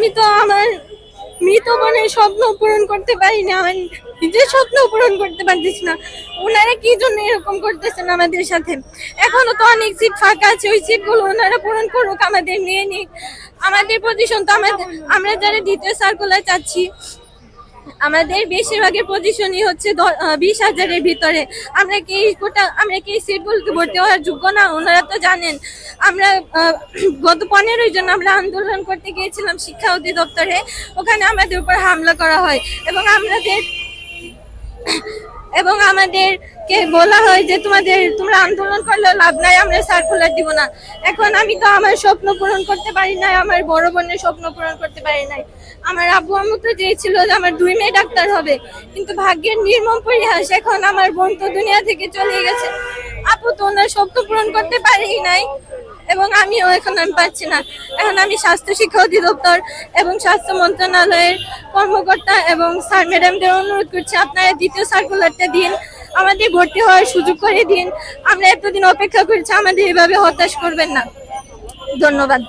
আমি তো আমার মৃত বোনের স্বপ্ন পূরণ করতে পারি না, আমার নিজের স্বপ্ন পূরণ করতে পারতেছি না। ওনারা কি জন্য এরকম করতেছেন আমাদের সাথে? এখনো তো অনেক সিট ফাঁকা আছে, ওই সিটগুলো ওনারা পূরণ করুক, আমাদের নিয়ে নিক। আমাদের পজিশন তো আমরা যারা দ্বিতীয় সার্কুলার চাচ্ছি, আমাদের বেশিরভাগের পজিশনই হচ্ছে 20,000-এর ভিতরে। আমরা কি এই সিটগুলোকে ভর্তি হওয়ার যোগ্য না? ওনারা তো জানেন। আমরা গত 15 জন আমরা আন্দোলন করতে গিয়েছিলাম শিক্ষা অধিদপ্তরে, ওখানে আমাদের উপর হামলা করা হয় এবং আমাদেরকে বলা হয় যে তোমরা আন্দোলন করলে লাভ নাই, আমরা সার্কুলার দিব না। এখন আমি তো আমার স্বপ্ন পূরণ করতে পারি নাই, আমার বড় বোনের স্বপ্ন পূরণ করতে পারি নাই। আমার আব্বু আম্মু তো চেয়েছিল যে আমার 2 মেয়ে ডাক্তার হবে, কিন্তু ভাগ্যের নির্মম পরিহাস, এখন আমার বোন তো দুনিয়া থেকে চলে গেছে। আপু তো ওনার স্বপ্ন পূরণ করতে পারেই নাই, এবং আমিও এখন আমি পাচ্ছি না। এখন আমি স্বাস্থ্য শিক্ষা অধিদপ্তর এবং স্বাস্থ্য মন্ত্রণালয়ের কর্মকর্তা এবং স্যার ম্যাডামদের অনুরোধ করছি, আপনারা দ্বিতীয় সার্কুলারটা দিন, আমাদের ভর্তি হওয়ার সুযোগ করে দিন। আমরা এতদিন অপেক্ষা করছি, আমাদের এভাবে হতাশ করবেন না। ধন্যবাদ।